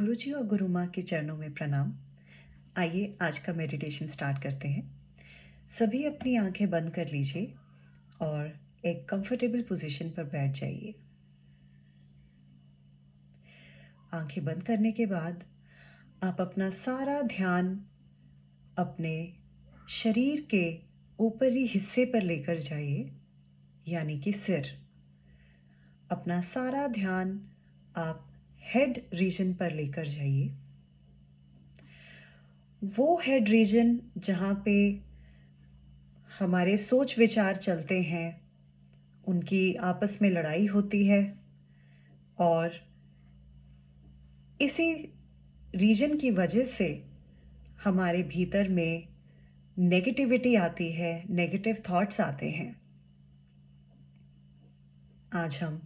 गुरुजी और गुरु माँ के चरणों में प्रणाम। आइए आज का मेडिटेशन स्टार्ट करते हैं। सभी अपनी आंखें बंद कर लीजिए और एक कंफर्टेबल पोजीशन पर बैठ जाइए। आंखें बंद करने के बाद आप अपना सारा ध्यान अपने शरीर के ऊपरी हिस्से पर लेकर जाइए, यानी कि सिर। अपना सारा ध्यान आप हेड रीजन पर लेकर जाइए। वो हेड रीजन जहाँ पे हमारे सोच विचार चलते हैं, उनकी आपस में लड़ाई होती है और इसी रीजन की वजह से हमारे भीतर में नेगेटिविटी आती है, नेगेटिव थॉट्स आते हैं। आज हम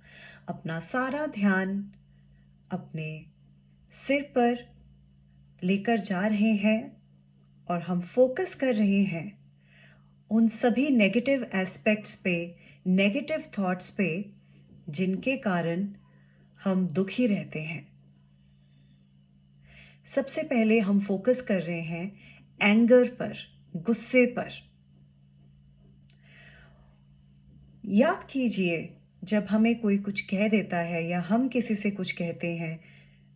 अपना सारा ध्यान अपने सिर पर लेकर जा रहे हैं और हम फोकस कर रहे हैं उन सभी नेगेटिव एस्पेक्ट्स पे, नेगेटिव थॉट्स पे, जिनके कारण हम दुखी रहते हैं। सबसे पहले हम फोकस कर रहे हैं एंगर पर, गुस्से पर। याद कीजिए, जब हमें कोई कुछ कह देता है या हम किसी से कुछ कहते हैं,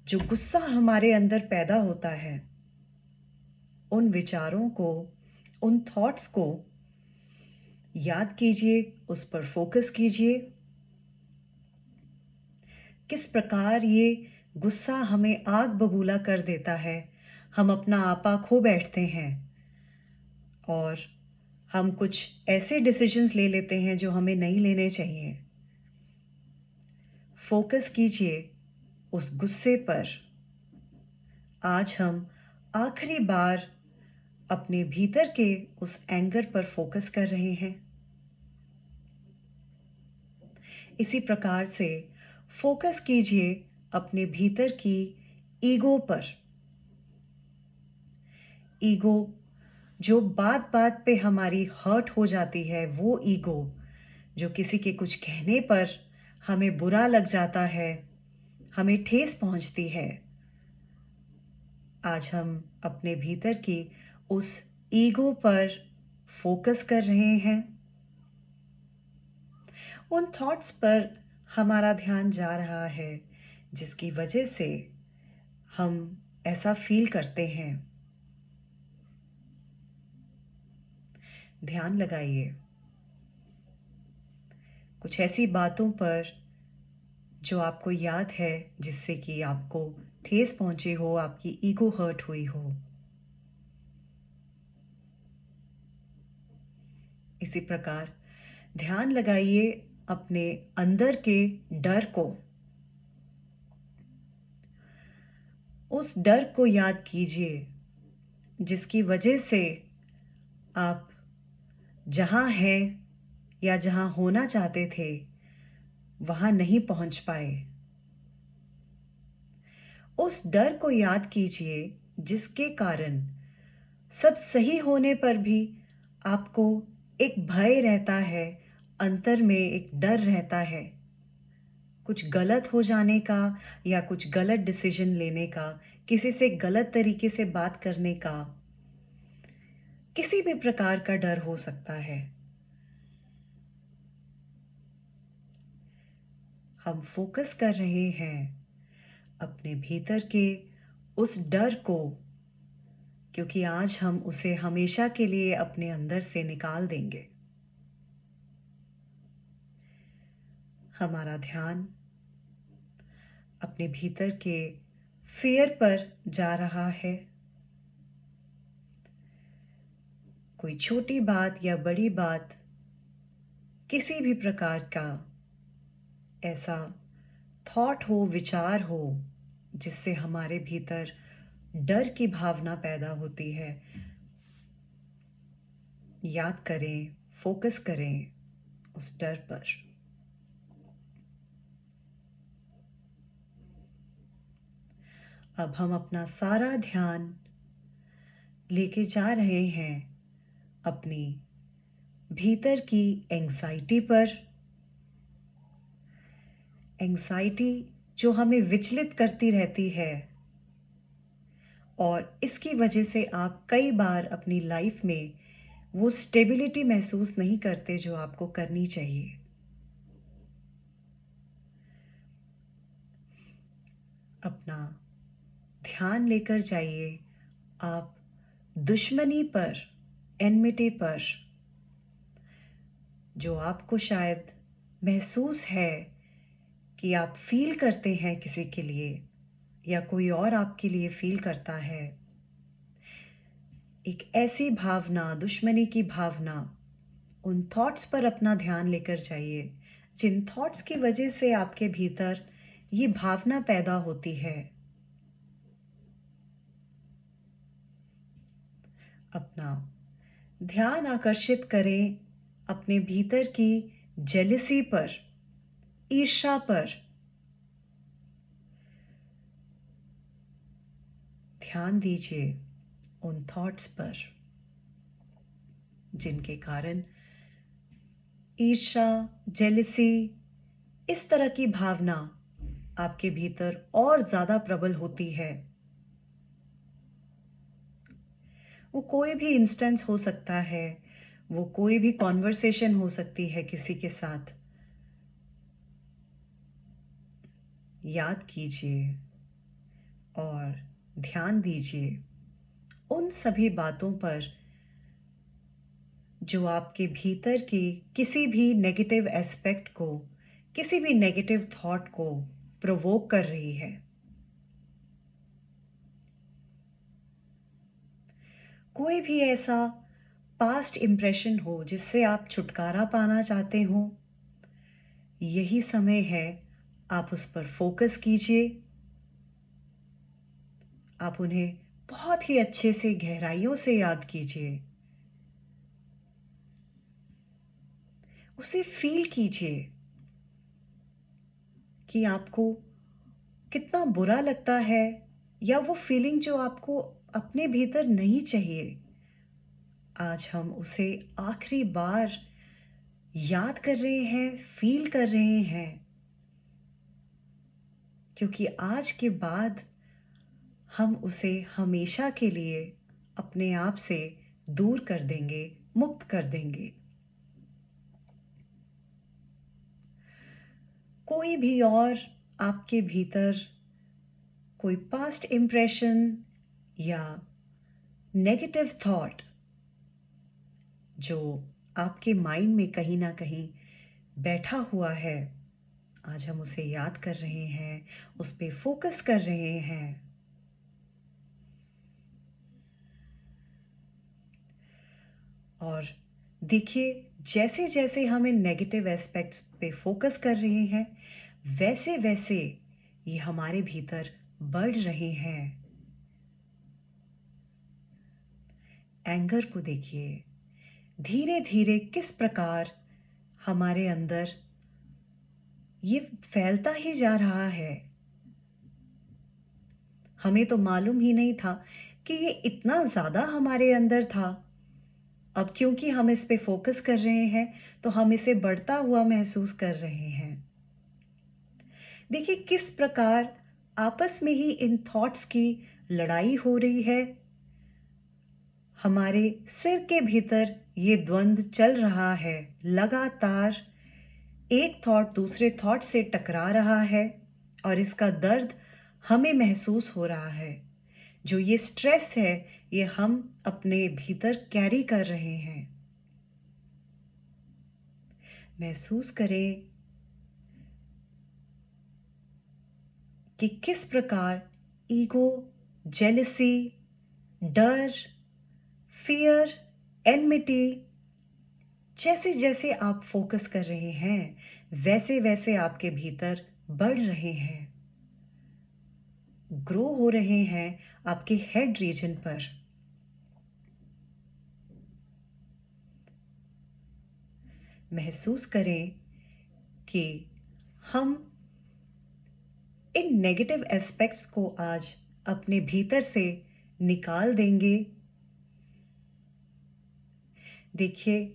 जो गुस्सा हमारे अंदर पैदा होता है, उन विचारों को, उन थॉट्स को याद कीजिए, उस पर फोकस कीजिए। किस प्रकार ये गुस्सा हमें आग बबूला कर देता है। हम अपना आपा खो बैठते हैं और हम कुछ ऐसे डिसीजंस ले लेते हैं जो हमें नहीं लेने चाहिए। फोकस कीजिए उस गुस्से पर। आज हम आखिरी बार अपने भीतर के उस एंगर पर फोकस कर रहे हैं। इसी प्रकार से फोकस कीजिए अपने भीतर की ईगो पर। ईगो जो बात बात पे हमारी हर्ट हो जाती है, वो ईगो जो किसी के कुछ कहने पर हमें बुरा लग जाता है, हमें ठेस पहुंचती है। आज हम अपने भीतर की उस ईगो पर फोकस कर रहे हैं। उन थॉट्स पर हमारा ध्यान जा रहा है जिसकी वजह से हम ऐसा फील करते हैं। ध्यान लगाइए कुछ ऐसी बातों पर जो आपको याद है, जिससे कि आपको ठेस पहुंची हो, आपकी ईगो हर्ट हुई हो। इसी प्रकार ध्यान लगाइए अपने अंदर के डर को। उस डर को याद कीजिए जिसकी वजह से आप जहां हैं या जहां होना चाहते थे, वहां नहीं पहुंच पाए। उस डर को याद कीजिए जिसके कारण सब सही होने पर भी आपको एक भय रहता है, अंतर में एक डर रहता है, कुछ गलत हो जाने का या कुछ गलत डिसीजन लेने का, किसी से गलत तरीके से बात करने का, किसी भी प्रकार का डर हो सकता है। हम फोकस कर रहे हैं अपने भीतर के उस डर को, क्योंकि आज हम उसे हमेशा के लिए अपने अंदर से निकाल देंगे। हमारा ध्यान अपने भीतर के फियर पर जा रहा है। कोई छोटी बात या बड़ी बात, किसी भी प्रकार का ऐसा थॉट हो, विचार हो, जिससे हमारे भीतर डर की भावना पैदा होती है, याद करें, फोकस करें उस डर पर। अब हम अपना सारा ध्यान लेके जा रहे हैं अपनी भीतर की एंग्जाइटी पर। एंग्जाइटी जो हमें विचलित करती रहती है, और इसकी वजह से आप कई बार अपनी लाइफ में वो स्टेबिलिटी महसूस नहीं करते जो आपको करनी चाहिए। अपना ध्यान लेकर जाइए आप दुश्मनी पर, एनमिटी पर, जो आपको शायद महसूस है कि आप फील करते हैं किसी के लिए या कोई और आपके लिए फील करता है। एक ऐसी भावना, दुश्मनी की भावना, उन थॉट्स पर अपना ध्यान लेकर जाइए जिन थॉट्स की वजह से आपके भीतर ये भावना पैदा होती है। अपना ध्यान आकर्षित करें अपने भीतर की जेलसी पर, ईर्ष्या पर। ध्यान दीजिए उन थॉट्स पर जिनके कारण ईर्ष्या, जेलसी, इस तरह की भावना आपके भीतर और ज़्यादा प्रबल होती है। वो कोई भी इंस्टेंस हो सकता है, वो कोई भी कॉन्वर्सेशन हो सकती है किसी के साथ। याद कीजिए और ध्यान दीजिए उन सभी बातों पर जो आपके भीतर की किसी भी नेगेटिव एस्पेक्ट को, किसी भी नेगेटिव थॉट को प्रोवोक कर रही है। कोई भी ऐसा पास्ट इम्प्रेशन हो जिससे आप छुटकारा पाना चाहते हो, यही समय है आप उस पर फोकस कीजिए। आप उन्हें बहुत ही अच्छे से गहराइयों से याद कीजिए, उसे फील कीजिए कि आपको कितना बुरा लगता है या वो फीलिंग जो आपको अपने भीतर नहीं चाहिए। आज हम उसे आखिरी बार याद कर रहे हैं, फील कर रहे हैं, क्योंकि आज के बाद हम उसे हमेशा के लिए अपने आप से दूर कर देंगे, मुक्त कर देंगे। कोई भी और आपके भीतर कोई पास्ट इम्प्रेशन या नेगेटिव थॉट जो आपके माइंड में कहीं ना कहीं बैठा हुआ है, आज हम उसे याद कर रहे हैं, उस पे फोकस कर रहे हैं। और देखिए, जैसे जैसे हम इन नेगेटिव एस्पेक्ट्स पे फोकस कर रहे हैं, वैसे वैसे ये हमारे भीतर बढ़ रहे हैं। एंगर को देखिए, धीरे धीरे किस प्रकार हमारे अंदर ये फैलता ही जा रहा है। हमें तो मालूम ही नहीं था कि ये इतना ज़्यादा हमारे अंदर था। अब क्योंकि हम इस पे फोकस कर रहे हैं तो हम इसे बढ़ता हुआ महसूस कर रहे हैं। देखिए किस प्रकार आपस में ही इन थॉट्स की लड़ाई हो रही है। हमारे सिर के भीतर ये द्वंद्व चल रहा है, लगातार एक थॉट दूसरे थॉट से टकरा रहा है और इसका दर्द हमें महसूस हो रहा है। जो ये स्ट्रेस है ये हम अपने भीतर कैरी कर रहे हैं। महसूस करें कि किस प्रकार ईगो, जेलसी, डर, फियर, एनमिटी, जैसे जैसे आप फोकस कर रहे हैं वैसे वैसे आपके भीतर बढ़ रहे हैं, ग्रो हो रहे हैं आपके हेड रीजन पर। महसूस करें कि हम इन नेगेटिव एस्पेक्ट्स को आज अपने भीतर से निकाल देंगे। देखिए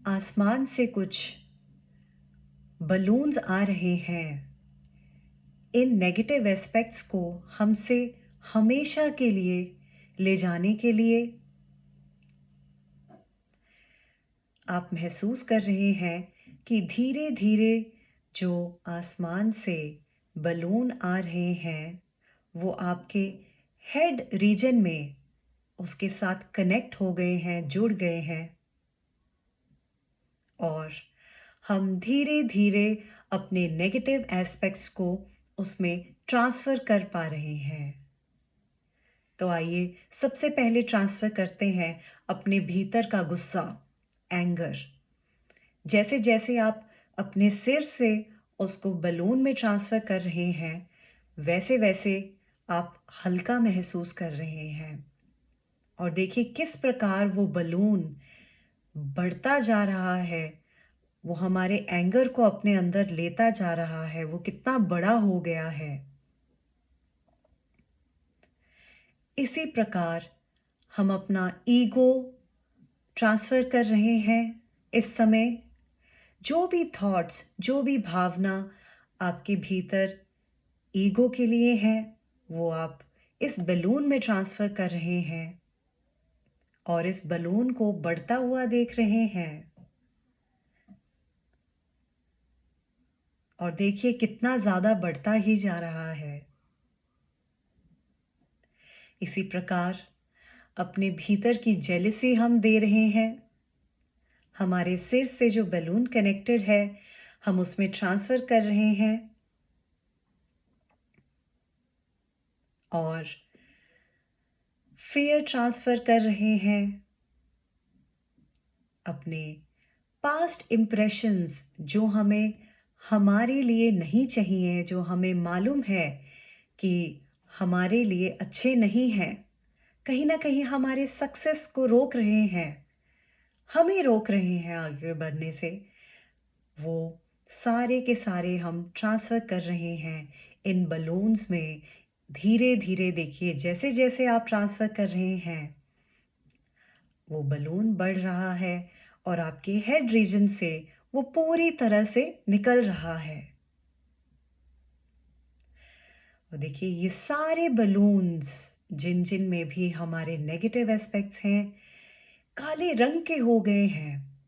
आसमान से कुछ बलून्स आ रहे हैं। इन नेगेटिव एस्पेक्ट्स को हमसे हमेशा के लिए ले जाने के लिए आप महसूस कर रहे हैं कि धीरे धीरे जो आसमान से बलून आ रहे हैं वो आपके हेड रीजन में उसके साथ कनेक्ट हो गए हैं, जुड़ गए हैं और हम धीरे धीरे अपने नेगेटिव एस्पेक्ट्स को उसमें ट्रांसफ़र कर पा रहे हैं। तो आइए सबसे पहले ट्रांसफ़र करते हैं अपने भीतर का गुस्सा, एंगर। जैसे जैसे आप अपने सिर से उसको बलून में ट्रांसफ़र कर रहे हैं, वैसे वैसे आप हल्का महसूस कर रहे हैं। और देखिए किस प्रकार वो बलून बढ़ता जा रहा है, वो हमारे एंगर को अपने अंदर लेता जा रहा है, वो कितना बड़ा हो गया है। इसी प्रकार हम अपना ईगो ट्रांसफ़र कर रहे हैं इस समय। जो भी थॉट्स, जो भी भावना आपके भीतर ईगो के लिए है, वो आप इस बलून में ट्रांसफ़र कर रहे हैं और इस बलून को बढ़ता हुआ देख रहे हैं। और देखिए कितना ज़्यादा बढ़ता ही जा रहा है। इसी प्रकार अपने भीतर की जेलसी हम दे रहे हैं। हमारे सिर से जो बलून कनेक्टेड है, हम उसमें ट्रांसफ़र कर रहे हैं और फियर ट्रांसफ़र कर रहे हैं। अपने पास्ट इम्प्रेशंस जो हमें हमारे लिए नहीं चाहिए, जो हमें मालूम है कि हमारे लिए अच्छे नहीं हैं, कहीं ना कहीं हमारे सक्सेस को रोक रहे हैं, हमें रोक रहे हैं आगे बढ़ने से, वो सारे के सारे हम ट्रांसफ़र कर रहे हैं इन बलून्स में। धीरे धीरे देखिए जैसे जैसे आप ट्रांसफ़र कर रहे हैं वो बलून बढ़ रहा है और आपके हेड रीजन से वो पूरी तरह से निकल रहा है। और देखिए ये सारे बलून्स जिन जिन में भी हमारे नेगेटिव एस्पेक्ट्स हैं, काले रंग के हो गए हैं।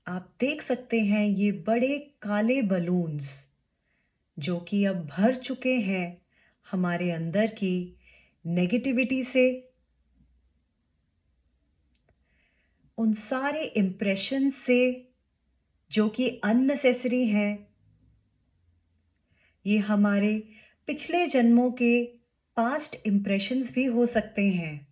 आप देख सकते हैं ये बड़े काले बलून्स जो कि अब भर चुके हैं हमारे अंदर की नेगेटिविटी से, उन सारे इम्प्रेशन से जो कि अननेसेसरी हैं। ये हमारे पिछले जन्मों के पास्ट इम्प्रेशंस भी हो सकते हैं।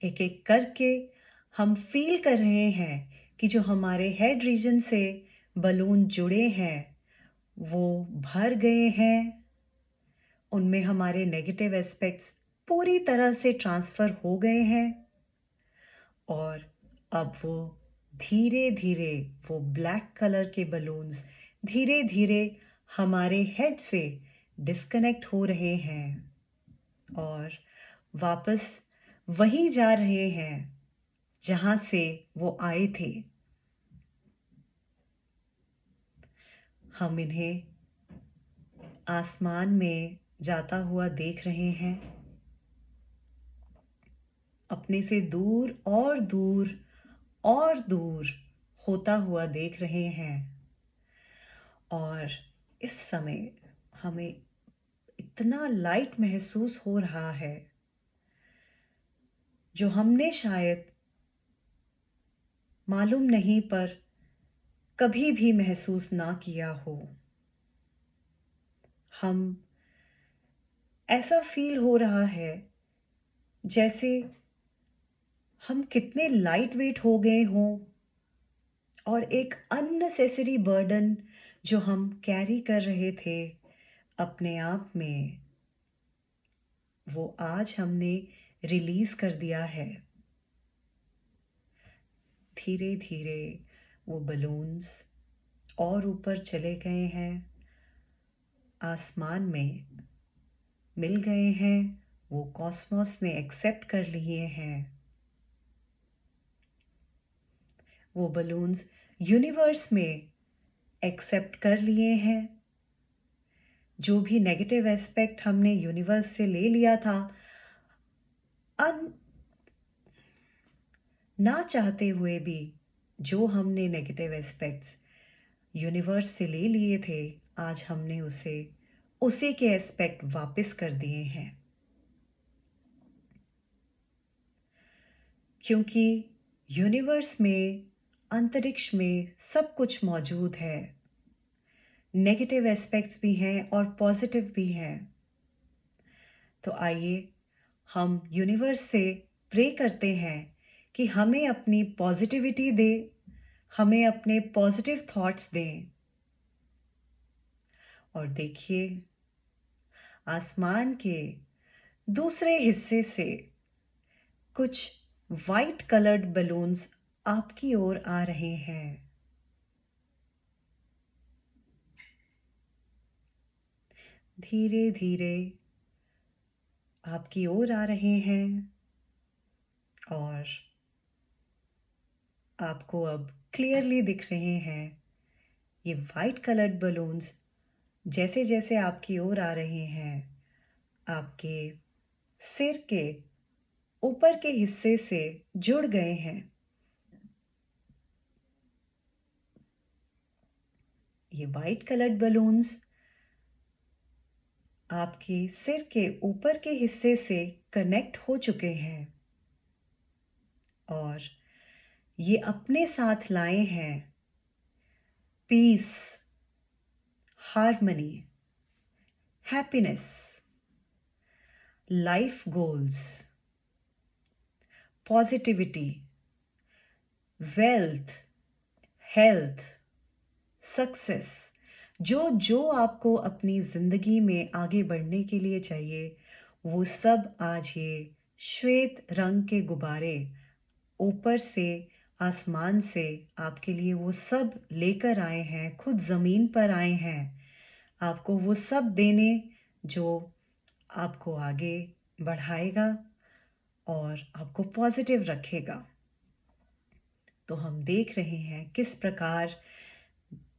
एक एक करके हम फील कर रहे हैं कि जो हमारे हेड रीजन से बलून जुड़े हैं वो भर गए हैं, उनमें हमारे नेगेटिव एस्पेक्ट्स पूरी तरह से ट्रांसफ़र हो गए हैं और अब वो धीरे धीरे वो ब्लैक कलर के बलून्स धीरे धीरे हमारे हेड से डिस्कनेक्ट हो रहे हैं और वापस वहीं जा रहे हैं जहाँ से वो आए थे। हम इन्हें आसमान में जाता हुआ देख रहे हैं, अपने से दूर और दूर होता हुआ देख रहे हैं और इस समय हमें इतना लाइट महसूस हो रहा है जो हमने शायद मालूम नहीं पर कभी भी महसूस ना किया हो। हम ऐसा फील हो रहा है जैसे हम कितने लाइट वेट हो गए हों और एक अननेसेसरी बर्डन जो हम कैरी कर रहे थे अपने आप में, वो आज हमने रिलीज़ कर दिया है। धीरे धीरे वो बलून्स और ऊपर चले गए हैं, आसमान में मिल गए हैं, वो कॉस्मोस ने एक्सेप्ट कर लिए हैं। वो बलून्स यूनिवर्स में एक्सेप्ट कर लिए हैं। जो भी नेगेटिव एस्पेक्ट हमने यूनिवर्स से ले लिया था, ना चाहते हुए भी जो हमने नेगेटिव एस्पेक्ट्स यूनिवर्स से ले लिए थे, आज हमने उसे उसी के एस्पेक्ट वापस कर दिए हैं। क्योंकि यूनिवर्स में, अंतरिक्ष में सब कुछ मौजूद है। नेगेटिव एस्पेक्ट्स भी हैं और पॉजिटिव भी हैं। तो आइए हम यूनिवर्स से प्रे करते हैं कि हमें अपनी पॉजिटिविटी दे, हमें अपने पॉजिटिव थॉट्स दें। और देखिए, आसमान के दूसरे हिस्से से कुछ वाइट कलर्ड बलून्स आपकी ओर आ रहे हैं। धीरे धीरे आपकी ओर आ रहे हैं और आपको अब क्लियरली दिख रहे हैं। ये वाइट कलर्ड बलून्स जैसे जैसे आपकी ओर आ रहे हैं, आपके सिर के ऊपर के हिस्से से जुड़ गए हैं। ये वाइट कलर्ड बलून्स आपके सिर के ऊपर के हिस्से से कनेक्ट हो चुके हैं और ये अपने साथ लाए हैं peace, harmony, happiness, life goals, positivity, wealth, health, success. जो जो आपको अपनी ज़िंदगी में आगे बढ़ने के लिए चाहिए, वो सब आज ये श्वेत रंग के गुब्बारे ऊपर से, आसमान से आपके लिए वो सब लेकर आए हैं, खुद ज़मीन पर आए हैं आपको वो सब देने जो आपको आगे बढ़ाएगा और आपको पॉजिटिव रखेगा। तो हम देख रहे हैं किस प्रकार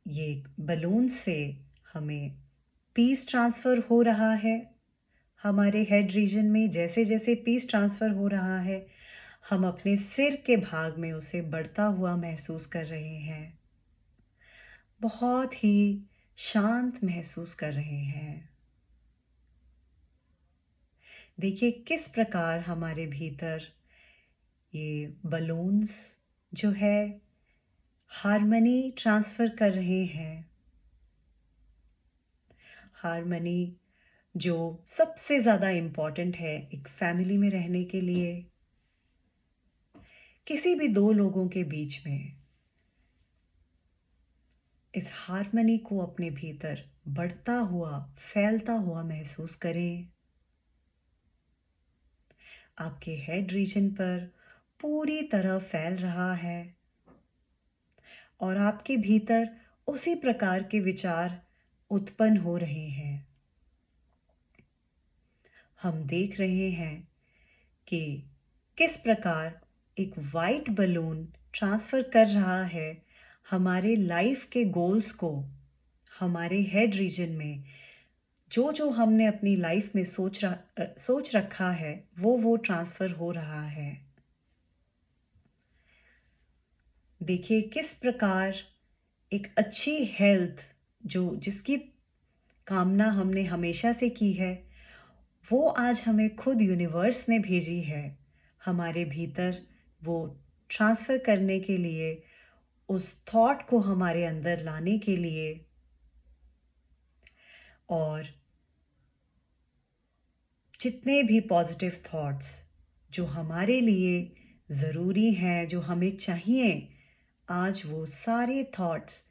ये बलून से हमें पीस ट्रांसफ़र हो रहा है। हमारे हेड रीजन में जैसे जैसे पीस ट्रांसफ़र हो रहा है, हम अपने सिर के भाग में उसे बढ़ता हुआ महसूस कर रहे हैं। बहुत ही शांत महसूस कर रहे हैं। देखिए किस प्रकार हमारे भीतर ये बलून्स जो है हार्मनी ट्रांसफ़र कर रहे हैं। हार्मनी जो सबसे ज़्यादा इम्पॉर्टेंट है एक फैमिली में रहने के लिए, किसी भी दो लोगों के बीच में। इस हार्मनी को अपने भीतर बढ़ता हुआ, फैलता हुआ महसूस करें। आपके हेड रीजन पर पूरी तरह फैल रहा है और आपके भीतर उसी प्रकार के विचार उत्पन्न हो रहे हैं। हम देख रहे हैं कि किस प्रकार एक वाइट बलून ट्रांसफ़र कर रहा है हमारे लाइफ के गोल्स को। हमारे हेड रीजन में जो जो हमने अपनी लाइफ में सोच रखा है वो ट्रांसफ़र हो रहा है। देखिए किस प्रकार एक अच्छी हेल्थ जो जिसकी कामना हमने हमेशा से की है, वो आज हमें खुद यूनिवर्स ने भेजी है हमारे भीतर वो ट्रांसफ़र करने के लिए, उस थॉट को हमारे अंदर लाने के लिए। और जितने भी पॉजिटिव थॉट्स जो हमारे लिए ज़रूरी हैं, जो हमें चाहिए, आज वो सारे थॉट्स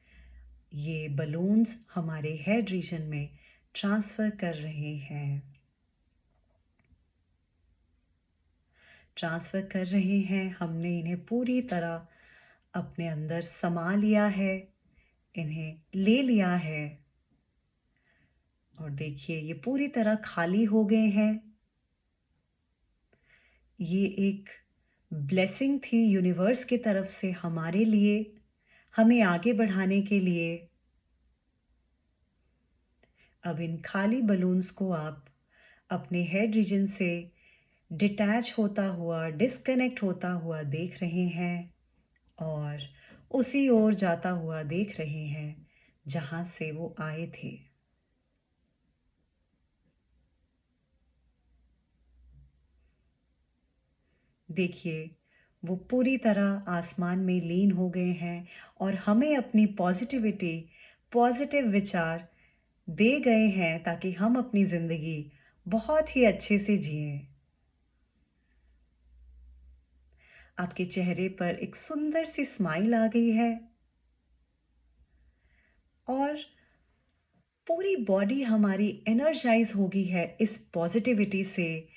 ये बलून्स हमारे हेड रीजन में ट्रांसफ़र कर रहे हैं। ट्रांसफ़र कर रहे हैं, हमने इन्हें पूरी तरह अपने अंदर समा लिया है, इन्हें ले लिया है। और देखिए ये पूरी तरह खाली हो गए हैं। ये एक ब्लेसिंग थी यूनिवर्स की तरफ से हमारे लिए, हमें आगे बढ़ाने के लिए। अब इन खाली बलून्स को आप अपने हेड रीजन से डिटैच होता हुआ, डिस्कनेक्ट होता हुआ देख रहे हैं और उसी ओर जाता हुआ देख रहे हैं जहाँ से वो आए थे। देखिए, वो पूरी तरह आसमान में लीन हो गए हैं और हमें अपनी पॉजिटिविटी, पॉजिटिव विचार दे गए हैं ताकि हम अपनी ज़िंदगी बहुत ही अच्छे से जिएँ। आपके चेहरे पर एक सुंदर सी स्माइल आ गई है और पूरी बॉडी हमारी एनर्जाइज हो गई है इस पॉजिटिविटी से,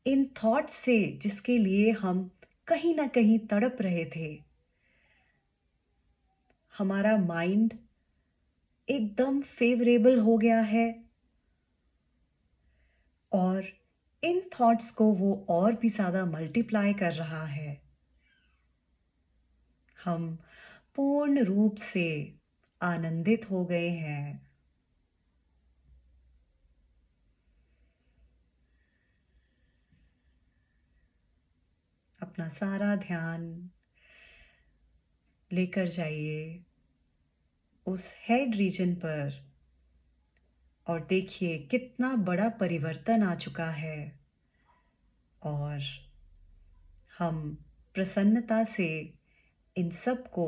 इन थॉट्स से जिसके लिए हम कहीं ना कहीं तड़प रहे थे। हमारा माइंड एकदम फेवरेबल हो गया है और इन थॉट्स को वो और भी ज़्यादा मल्टीप्लाई कर रहा है। हम पूर्ण रूप से आनंदित हो गए हैं। अपना सारा ध्यान लेकर जाइए उस हेड रीजन पर और देखिए कितना बड़ा परिवर्तन आ चुका है और हम प्रसन्नता से इन सब को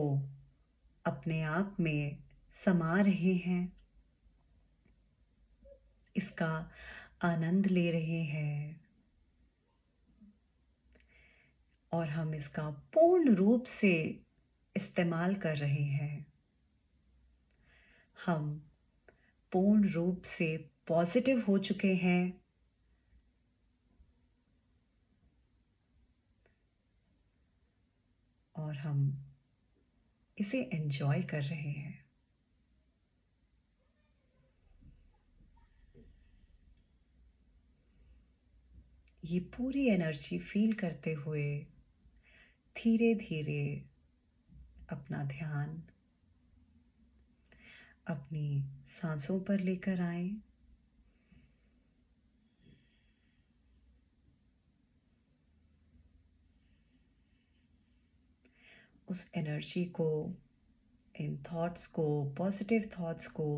अपने आप में समा रहे हैं, इसका आनंद ले रहे हैं और हम इसका पूर्ण रूप से इस्तेमाल कर रहे हैं। हम पूर्ण रूप से पॉजिटिव हो चुके हैं और हम इसे एंजॉय कर रहे हैं। ये पूरी एनर्जी फील करते हुए धीरे धीरे अपना ध्यान अपनी सांसों पर लेकर आए। उस एनर्जी को, इन थॉट्स को, पॉजिटिव थॉट्स को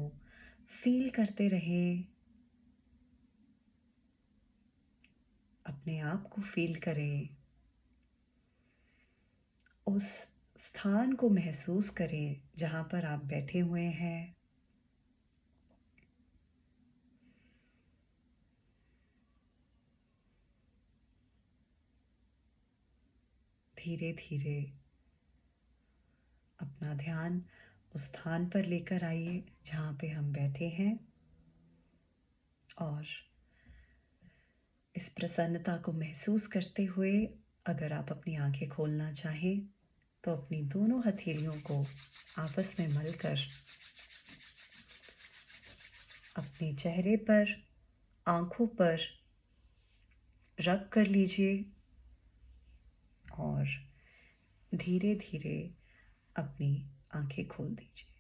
फील करते रहें। अपने आप को फील करें, उस स्थान को महसूस करें जहाँ पर आप बैठे हुए हैं। धीरे धीरे अपना ध्यान उस स्थान पर लेकर आइए जहाँ पे हम बैठे हैं और इस प्रसन्नता को महसूस करते हुए अगर आप अपनी आंखें खोलना चाहें तो अपनी दोनों हथेलियों को आपस में मलकर अपने चेहरे पर, आंखों पर रब कर लीजिए और धीरे धीरे अपनी आंखें खोल दीजिए।